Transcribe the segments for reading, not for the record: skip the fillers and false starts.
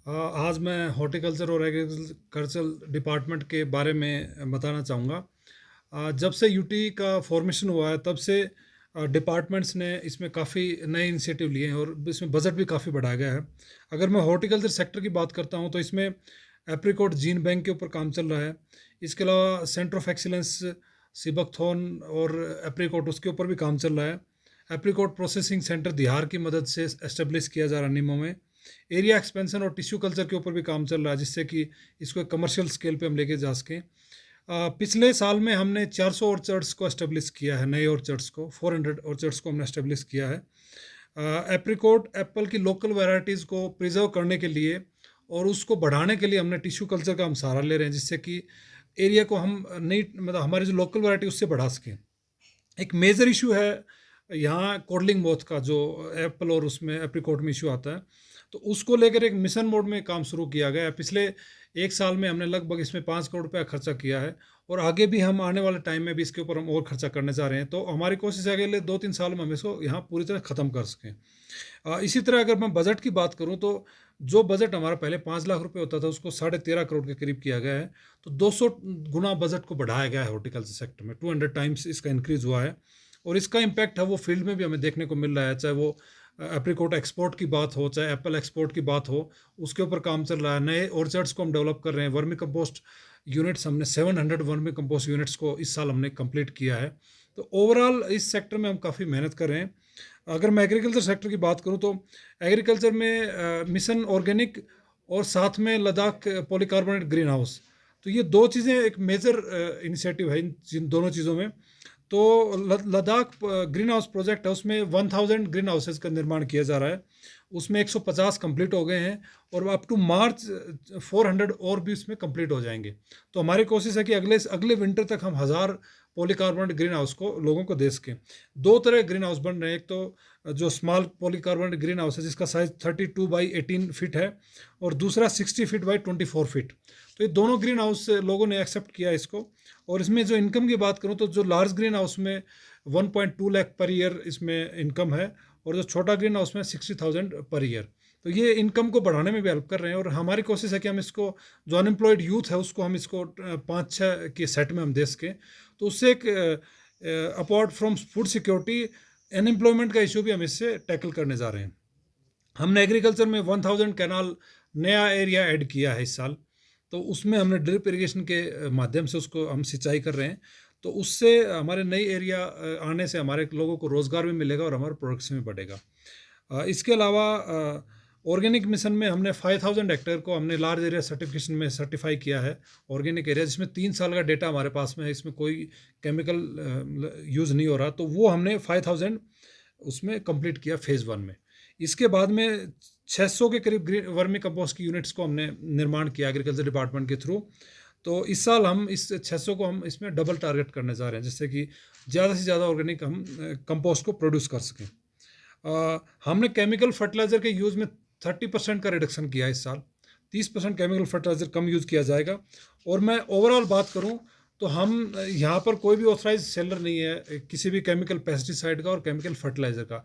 आज मैं हॉर्टिकल्चर और एग्रीकल्चर डिपार्टमेंट के बारे में बताना चाहूँगा। जब से यूटी का फॉर्मेशन हुआ है तब से डिपार्टमेंट्स ने इसमें काफ़ी नए इनिशिएटिव लिए हैं और इसमें बजट भी काफ़ी बढ़ाया गया है। अगर मैं हॉर्टिकल्चर सेक्टर की बात करता हूँ तो इसमें एप्रिकॉट जीन बैंक के ऊपर काम चल रहा है। इसके अलावा सेंटर ऑफ एक्सीलेंस सिबकथॉर्न और एप्रिकॉट उसके ऊपर भी काम चल रहा है। एप्रिकॉट प्रोसेसिंग सेंटर बिहार की मदद से एस्टेब्लिश किया जा रहा है निमो में। एरिया एक्सपेंशन और टिश्यू कल्चर के ऊपर भी काम चल रहा है जिससे कि इसको एक कमर्शियल स्केल पे हम लेके जा सकें। पिछले साल में हमने 400 ऑर्चर्ड्स को एस्टेब्लिश किया है, नए ऑर्चर्ड्स को 400 ऑर्चर्ड्स को हमने एस्टेब्लिश किया है। एप्रिकॉट एप्पल की लोकल वैरायटीज़ को प्रिजर्व करने के लिए और उसको बढ़ाने के लिए हमने टिश्यू कल्चर का हम सहारा ले रहे हैं जिससे कि एरिया को हम नई मतलब हमारी जो लोकल वैरायटी उससे बढ़ा सकें। एक मेजर इशू है यहाँ कोडलिंग मोथ का, जो एप्पल और उसमें एप्रिकॉट में इशू आता है, तो उसको लेकर एक मिशन मोड में काम शुरू किया गया है। पिछले एक साल में हमने लगभग इसमें 5 करोड़ रुपया खर्चा किया है और आगे भी हम आने वाले टाइम में भी इसके ऊपर हम और खर्चा करने जा रहे हैं। तो हमारी कोशिश है कि अगले 2-3 साल में हम इसको यहाँ पूरी तरह ख़त्म कर सकें। इसी तरह अगर मैं बजट की बात करूँ तो जो बजट हमारा पहले 5 लाख रुपए होता था उसको 13.5 करोड़ के करीब किया गया है। तो 200 गुना बजट को बढ़ाया गया है हॉर्टिकल्चर सेक्टर में, 200 टाइम्स इसका इंक्रीज हुआ है। और इसका इम्पैक्ट है वो फील्ड में भी हमें देखने को मिल रहा है, चाहे वो एप्रिकॉट एक्सपोर्ट की बात हो, चाहे एप्पल एक्सपोर्ट की बात हो, उसके ऊपर काम चल रहा है। नए ऑर्चर्ड्स को हम डेवलप कर रहे हैं। वर्मी कंपोस्ट यूनिट्स हमने 700 वर्मी कंपोस्ट यूनिट्स को इस साल हमने कंप्लीट किया है। तो ओवरऑल इस सेक्टर में हम काफ़ी मेहनत कर रहे हैं। अगर मैं एग्रीकल्चर सेक्टर की बात करूं तो एग्रीकल्चर में मिशन ऑर्गेनिक और साथ में लद्दाख पॉलीकार्बोनेट ग्रीन हाउस, तो ये दो चीज़ें एक मेजर इनिशिएटिव है जिन दोनों चीज़ों में। तो लद्दाख ग्रीन हाउस प्रोजेक्ट है, उसमें 1000 ग्रीन हाउसेज का निर्माण किया जा रहा है। उसमें 150 कंप्लीट हो गए हैं और अप टू मार्च 400 और भी उसमें कंप्लीट हो जाएंगे। तो हमारी कोशिश है कि अगले अगले विंटर तक हम 1000 पॉलीकार्बोनेट ग्रीन हाउस को लोगों को दे सकें। दो तरह ग्रीन हाउस बन रहे हैं। एक तो जो स्मॉल पॉलीकार्बोनेट ग्रीन हाउस है जिसका साइज 32 बाई 18 फीट है और दूसरा 60 फीट बाई 24 फीट। तो ये दोनों ग्रीन हाउस लोगों ने एक्सेप्ट किया इसको। और इसमें जो इनकम की बात करूँ तो जो लार्ज ग्रीन हाउस में 1.2 लाख पर ईयर इसमें इनकम है और जो छोटा ग्रीन हाउस में 60,000 पर ईयर। तो ये इनकम को बढ़ाने में भी हेल्प कर रहे हैं और हमारी कोशिश है कि हम इसको जो अनएम्प्लॉयड यूथ है उसको हम इसको 5-6 के सेट में हम दे सकें। तो उससे एक apart from food security unemployment का इशू भी हम इससे टैकल करने जा रहे हैं। हमने एग्रीकल्चर में 1000 कैनाल नया एरिया ऐड किया है इस साल। तो उसमें हमने ड्रिप इरिगेशन के माध्यम से उसको हम सिंचाई कर रहे हैं। तो उससे हमारे नई एरिया आने से हमारे लोगों को रोज़गार भी मिलेगा और हमारा प्रोडक्शन भी बढ़ेगा। इसके अलावा ऑर्गेनिक मिशन में हमने 5000 हेक्टेयर को हमने लार्ज एरिया सर्टिफिकेशन में सर्टिफाई किया है ऑर्गेनिक एरिया, जिसमें 3 साल का डेटा हमारे पास में है। इसमें कोई केमिकल यूज़ नहीं हो रहा। तो वो हमने 5000 उसमें कंप्लीट किया फेज़ 1 में। इसके बाद में 600 के करीब ग्रीन वर्मी कंपोस्ट की यूनिट्स को हमने निर्माण किया एग्रीकल्चर डिपार्टमेंट के थ्रू। तो इस साल हम इस 600 को हम इसमें डबल टारगेट करने जा रहे हैं जिससे कि ज़्यादा से ज़्यादा ऑर्गेनिक हम कंपोस्ट को प्रोड्यूस कर सकें। हमने केमिकल फर्टिलाइज़र के यूज़ में 30% का रिडक्शन किया है इस साल। 30% केमिकल फर्टिलाइज़र कम यूज़ किया जाएगा। और मैं ओवरऑल बात करूं तो हम यहाँ पर कोई भी ऑथराइज सेलर नहीं है किसी भी केमिकल पेस्टिसाइड का और केमिकल फर्टिलाइज़र का।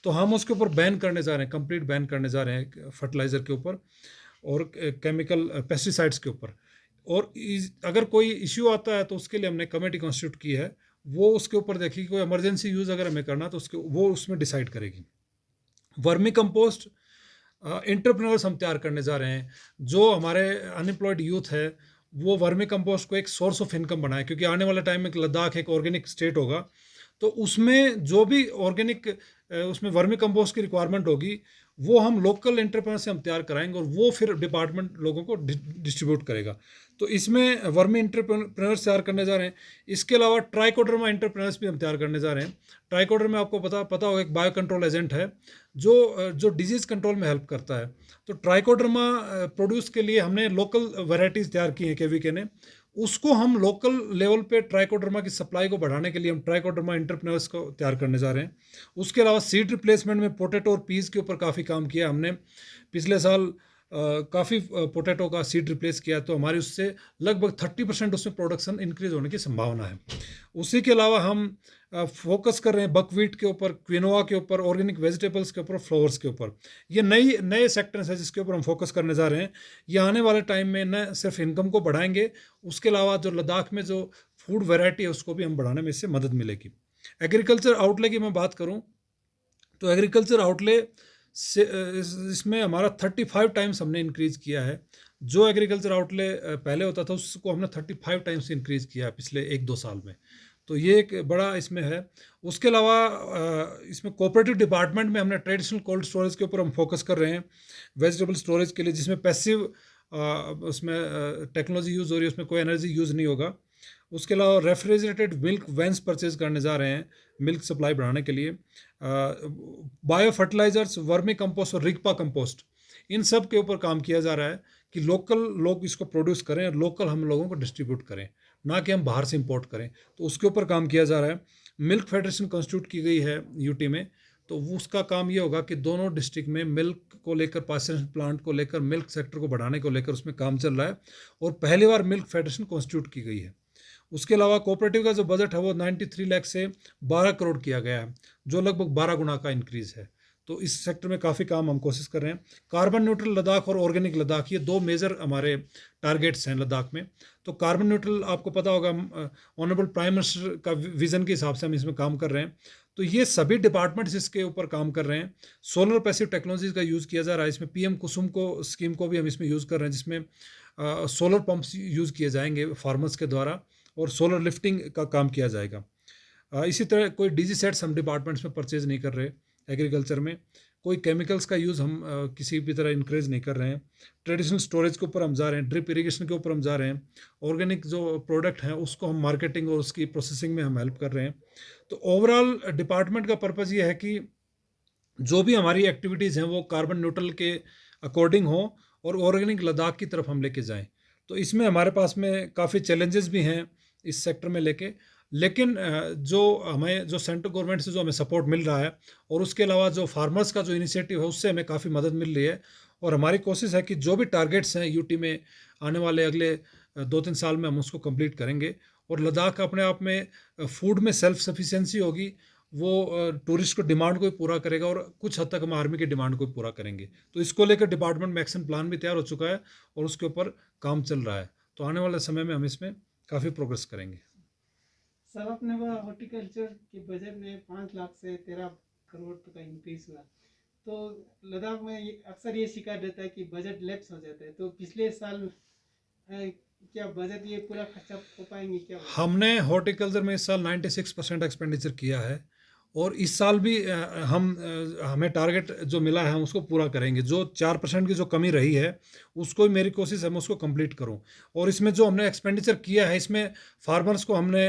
तो हम उसके ऊपर बैन करने जा रहे हैं, कंप्लीट बैन करने जा रहे हैं फर्टिलाइज़र के ऊपर और केमिकल पेस्टिसाइड्स के ऊपर। और अगर कोई इश्यू आता है तो उसके लिए हमने कमेटी कॉन्स्टिट्यूट की है, वो उसके ऊपर देखिए कोई इमरजेंसी यूज़ अगर हमें करना तो उसके वो उसमें डिसाइड करेगी। वर्मी कंपोस्ट एंटरप्रेन्योर्स हम तैयार करने जा रहे हैं। जो हमारे अनएम्प्लॉयड यूथ है वो वर्मी कंपोस्ट को एक सोर्स ऑफ इनकम बनाए, क्योंकि आने वाले टाइम में लद्दाख एक ऑर्गेनिक स्टेट होगा। तो उसमें जो भी ऑर्गेनिक उसमें वर्मी कंपोस्ट की रिक्वायरमेंट होगी वो हम लोकल एंटरप्रेन्योर से हम तैयार कराएंगे और वो फिर डिपार्टमेंट लोगों को डिस्ट्रीब्यूट करेगा। तो इसमें वर्मी एंटरप्रेन्योर्स तैयार करने जा रहे हैं। इसके अलावा ट्राइकोडर्मा एंटरप्रेन्योर्स भी हम तैयार करने जा रहे हैं। ट्राइकोडर्मा आपको पता होगा एक बायो कंट्रोल एजेंट है जो डिजीज़ कंट्रोल में हेल्प करता है। तो ट्राइकोडर्मा प्रोड्यूस के लिए हमने लोकल वैरायटीज़ तैयार की हैं केवीके ने। उसको हम लोकल लेवल पे ट्राइकोडर्मा की सप्लाई को बढ़ाने के लिए हम ट्राइकोडर्मा एंटरप्रेन्योर्स को तैयार करने जा रहे हैं। उसके अलावा सीड रिप्लेसमेंट में पोटैटो और पीज़ के ऊपर काफ़ी काम किया हमने। पिछले साल काफ़ी पोटैटो का सीड रिप्लेस किया, तो हमारी उससे लगभग 30% उसमें प्रोडक्शन इंक्रीज होने की संभावना है। उसी के अलावा हम फोकस कर रहे हैं बकवीट के ऊपर, क्विनोआ के ऊपर, ऑर्गेनिक वेजिटेबल्स के ऊपर, फ्लावर्स के ऊपर। ये नए सेक्टर्स हैं जिसके ऊपर हम फोकस करने जा रहे हैं। ये आने वाले टाइम में न सिर्फ इनकम को बढ़ाएंगे, उसके अलावा जो लद्दाख में जो फूड वैरायटी है उसको भी हम बढ़ाने में इससे मदद मिलेगी। एग्रीकल्चर आउटले की मैं बात करूं तो एग्रीकल्चर आउटले से इसमें हमारा 35 टाइम्स हमने इंक्रीज किया है। जो एग्रीकल्चर आउटले पहले होता था उसको हमने 35 टाइम्स इंक्रीज किया है पिछले 1-2 साल में। तो ये एक बड़ा इसमें है। उसके अलावा इसमें कोऑपरेटिव डिपार्टमेंट में हमने ट्रेडिशनल कोल्ड स्टोरेज के ऊपर हम फोकस कर रहे हैं वेजिटेबल स्टोरेज के लिए, जिसमें पैसिव उसमें टेक्नोलॉजी यूज़ हो रही है, उसमें कोई एनर्जी यूज़ नहीं होगा। उसके अलावा रेफ्रिजरेटेड मिल्क वैन्स परचेज करने जा रहे हैं मिल्क सप्लाई बढ़ाने के लिए। बायो फर्टिलाइजर्स, वर्मी कंपोस्ट और रिगपा कंपोस्ट, इन सब के ऊपर काम किया जा रहा है कि लोकल लोग इसको प्रोड्यूस करें और लोकल हम लोगों को डिस्ट्रीब्यूट करें, ना कि हम बाहर से इंपोर्ट करें। तो उसके ऊपर काम किया जा रहा है। मिल्क फेडरेशन कॉन्स्टिट्यूट की गई है यूटी में, तो वो उसका काम ये होगा कि दोनों डिस्ट्रिक्ट में मिल्क को लेकर, पास्चरेशन प्लांट को लेकर, मिल्क सेक्टर को बढ़ाने को लेकर उसमें काम चल रहा है और पहली बार मिल्क फेडरेशन कॉन्स्टिट्यूट की गई है। उसके अलावा कोऑपरेटिव का जो बजट है वो 93 लाख से 12 करोड़ किया गया है, जो लगभग 12 गुना का इंक्रीज़ है। तो इस सेक्टर में काफ़ी काम हम कोशिश कर रहे हैं। कार्बन न्यूट्रल लद्दाख और ऑर्गेनिक लद्दाख, ये दो मेजर हमारे टारगेट्स हैं लद्दाख में। तो कार्बन न्यूट्रल आपको पता होगा, ऑनरेबल प्राइम मिनिस्टर का विज़न के हिसाब से हम इसमें काम कर रहे हैं। तो ये सभी डिपार्टमेंट्स इसके ऊपर काम कर रहे हैं। सोलर पैसिव टेक्नोलॉजीज का यूज़ किया जा रहा है इसमें। पीएम कुसुम को स्कीम को भी हम इसमें यूज़ कर रहे हैं, जिसमें सोलर पंप्स यूज़ किए जाएंगे फार्मर्स के द्वारा और सोलर लिफ्टिंग का काम किया जाएगा। इसी तरह कोई डीजी सेट्स हम डिपार्टमेंट्स में परचेज नहीं कर रहे एग्रीकल्चर में। कोई केमिकल्स का यूज़ हम किसी भी तरह इंकरेज नहीं कर रहे हैं। ट्रेडिशनल स्टोरेज के ऊपर हम जा रहे हैं, ड्रिप इरिगेशन के ऊपर हम जा रहे हैं। ऑर्गेनिक जो प्रोडक्ट हैं उसको हम मार्केटिंग और उसकी प्रोसेसिंग में हम हेल्प कर रहे हैं। तो ओवरऑल डिपार्टमेंट का पर्पज़ ये है कि जो भी हमारी एक्टिविटीज़ हैं वो कार्बन न्यूट्रल के अकॉर्डिंग हो और ऑर्गेनिक लद्दाख की तरफ हम लेके जाएं। तो इसमें हमारे पास में काफ़ी चैलेंजेस भी हैं इस सेक्टर में लेके, लेकिन जो हमें जो सेंट्रल गवर्नमेंट से जो हमें सपोर्ट मिल रहा है और उसके अलावा जो फार्मर्स का जो इनिशिएटिव है उससे हमें काफ़ी मदद मिल रही है। और हमारी कोशिश है कि जो भी टारगेट्स हैं यूटी में आने वाले अगले 2-3 साल में हम उसको कंप्लीट करेंगे और लद्दाख अपने आप में फूड में सेल्फ सफिशिएंसी होगी। वो टूरिस्ट को डिमांड को भी पूरा करेगा और कुछ हद तक हम आर्मी की डिमांड को भी पूरा करेंगे। तो इसको लेकर डिपार्टमेंट में एक्शन प्लान भी तैयार हो चुका है और उसके ऊपर काम चल रहा है। तो आने वाले समय में हम इसमें काफ़ी प्रोग्रेस करेंगे। सर, अपने वो हॉर्टिकल्चर के बजट में 5 लाख से 13 करोड़ तक का इंक्रीज हुआ। तो लद्दाख में अक्सर ये शिकायत रहता है कि बजट लैप्स हो जाता है। तो पिछले साल क्या बजट ये पूरा खर्चा हो पाएंगे क्या? हमने हॉर्टिकल्चर में इस साल 96% एक्सपेंडिचर किया है और इस साल भी हमें टारगेट जो मिला है हम उसको पूरा करेंगे। जो 4% की जो कमी रही है उसको मेरी कोशिश है मैं उसको कंप्लीट करूं। और इसमें जो हमने एक्सपेंडिचर किया है इसमें फार्मर्स को हमने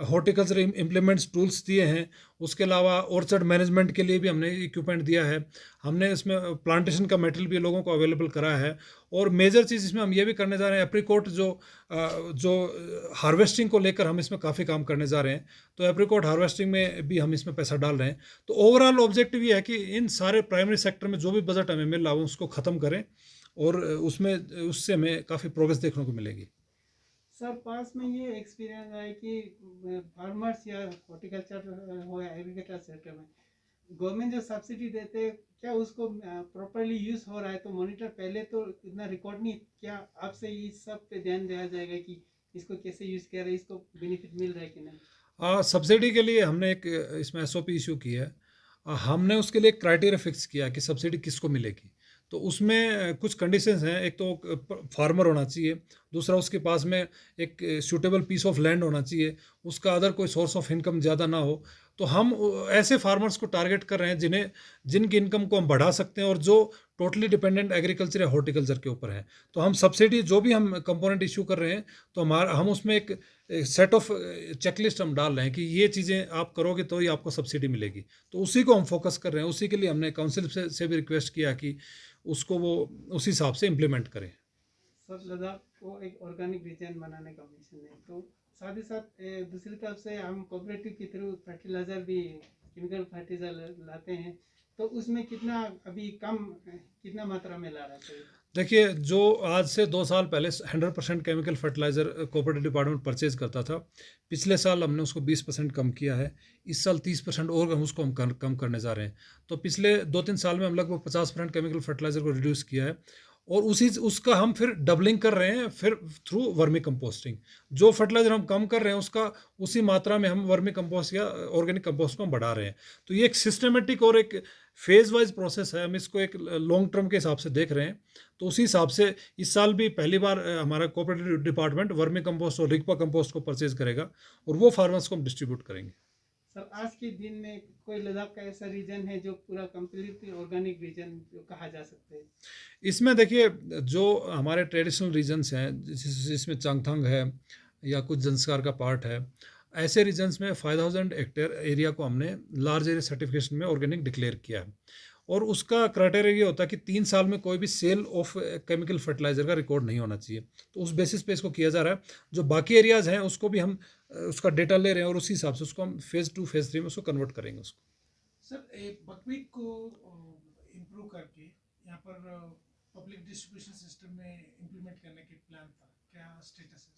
हॉर्टिकल्चर इम्प्लीमेंट्स टूल्स दिए हैं। उसके अलावा ऑर्चर्ड मैनेजमेंट के लिए भी हमने इक्विपमेंट दिया है। हमने इसमें प्लांटेशन का मटेरियल भी लोगों को अवेलेबल कराया है। और मेजर चीज़ इसमें हम ये भी करने जा रहे हैं, एप्रिकॉट जो हार्वेस्टिंग को लेकर हम इसमें काफ़ी काम करने जा रहे हैं। तो एप्रिकॉट हार्वेस्टिंग में भी हम इसमें पैसा डाल रहे हैं। तो ओवरऑल ऑब्जेक्टिव ये है कि इन सारे प्राइमरी सेक्टर में जो भी बजट हमें मिल रहा है उसको ख़त्म करें और उसमें उससे हमें काफ़ी प्रोग्रेस देखने को मिलेगी। सर, पास में ये एक्सपीरियंस है कि फार्मर्स या हॉर्टिकल्चर हो या एग्रीकल्चर सेक्टर में गवर्नमेंट जो सब्सिडी देते हैं क्या उसको प्रॉपरली यूज हो रहा है? तो मॉनिटर पहले तो इतना रिकॉर्ड नहीं, क्या आपसे इस सब पे ध्यान दिया जाएगा कि इसको कैसे यूज कर रहे हैं, इसको बेनिफिट मिल रहा है कि नहीं? सब्सिडी के लिए हमने एक इसमें एसओपी इशू की है। हमने उसके लिए क्राइटेरिया फिक्स किया कि सब्सिडी किसको मिलेगी। तो उसमें कुछ कंडीशंस हैं। एक तो फार्मर होना चाहिए, दूसरा उसके पास में एक सूटेबल पीस ऑफ लैंड होना चाहिए, उसका अदर कोई सोर्स ऑफ इनकम ज़्यादा ना हो। तो हम ऐसे फार्मर्स को टारगेट कर रहे हैं जिनकी इनकम को हम बढ़ा सकते हैं और जो टोटली डिपेंडेंट एग्रीकल्चर या हॉर्टिकल्चर के ऊपर है। तो हम सब्सिडी जो भी हम कंपोनेंट इशू कर रहे हैं तो हम उसमें एक सेट ऑफ चेकलिस्ट हम डाल रहे हैं कि ये चीज़ें आप करोगे तो ही आपको सब्सिडी मिलेगी। तो उसी को हम फोकस कर रहे हैं। उसी के लिए हमने काउंसिल से भी रिक्वेस्ट किया कि उसको वो उस हिसाब से इम्प्लीमेंट करें। सब लद्दाख को एक ऑर्गेनिक रीजन बनाने का मिशन है। तो साथ ही साथ दूसरी तरफ से हम कोऑपरेटिव के थ्रू फर्टिलाइजर भी, केमिकल फर्टिलाइजर लाते हैं। तो उसमें कितना अभी कम कितना मात्रा में ला रहा है? देखिए, जो आज से 2 साल पहले 100% chemical fertiliser cooperative department purchase करता था, पिछले साल हमने उसको 20% कम किया है। इस साल 30% और हम उसको कम करने जा रहे हैं। तो पिछले 2-3 साल में हम लगभग 50% केमिकल फर्टिलाइज़र को रिड्यूस किया है और उसी उसका हम फिर डबलिंग कर रहे हैं फिर थ्रू वर्मी कंपोस्टिंग। जो फर्टिलाइज़र हम कम कर रहे हैं उसका उसी मात्रा में हम वर्मी कंपोस्ट या ऑर्गेनिक कंपोस्ट को हम बढ़ा रहे हैं। तो ये एक सिस्टमैटिक और एक फेज़ वाइज़ प्रोसेस है। हम इसको एक लॉन्ग टर्म के हिसाब से देख रहे हैं। तो उसी हिसाब से इस साल भी पहली बार हमारा कोऑपरेटिव डिपार्टमेंट वर्मी कंपोस्ट और रिकपा कंपोस्ट को परचेज़ करेगा और वो फार्मर्स को हम डिस्ट्रीब्यूट करेंगे। सर, आज के दिन में कोई लद्दाख का ऐसा रीजन है जो पूरा कंप्लीटली ऑर्गेनिक रीजन जो कहा जा सकता है? इसमें देखिए, जो हमारे ट्रेडिशनल रीजन्स हैं जिसमें चांगथंग है या कुछ जंस्कार का पार्ट है, ऐसे रीजन्स में 5000 हेक्टेयर एरिया को हमने लार्ज एरिया सर्टिफिकेशन में ऑर्गेनिक डिक्लेयर किया है और उसका क्राइटेरिया ये होता है कि 3 साल में कोई भी सेल ऑफ केमिकल फर्टिलाइजर का रिकॉर्ड नहीं होना चाहिए। तो उस बेसिस पे इसको किया जा रहा है। जो बाकी एरियाज़ हैं उसको भी हम उसका डेटा ले रहे हैं और उसी हिसाब से उसको हम फेज़ 2 फेज़ 3 में उसको कन्वर्ट करेंगे उसको। सर, बकवीट को इम्प्रूव करके यहाँ पर पब्लिक डिस्ट्रीब्यूशन सिस्टम में इम्प्लीमेंट करने के प्लान था, क्या स्टेटस है?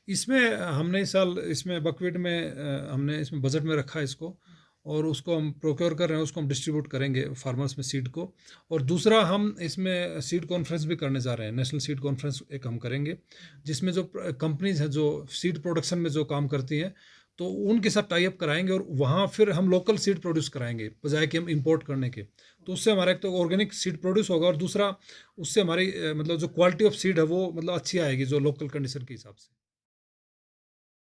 इसमें हमने इस साल इसमें बकवीट में हमने इसमें बजट में रखा है इसको और उसको हम प्रोक्योर कर रहे हैं, उसको हम डिस्ट्रीब्यूट करेंगे फार्मर्स में सीड को। और दूसरा हम इसमें सीड कॉन्फ्रेंस भी करने जा रहे हैं, नेशनल सीड कॉन्फ्रेंस एक हम करेंगे जिसमें जो कंपनीज हैं जो सीड प्रोडक्शन में जो काम करती हैं तो उनके साथ टाई अप कराएंगे और वहाँ फिर हम लोकल सीड प्रोड्यूस कराएंगे बजाय कि हम इंपोर्ट करने के। तो उससे हमारा एक तो ऑर्गेनिक सीड प्रोड्यूस होगा और दूसरा उससे हमारी मतलब जो क्वालिटी ऑफ सीड है वो मतलब अच्छी आएगी जो लोकल कंडीशन के हिसाब से।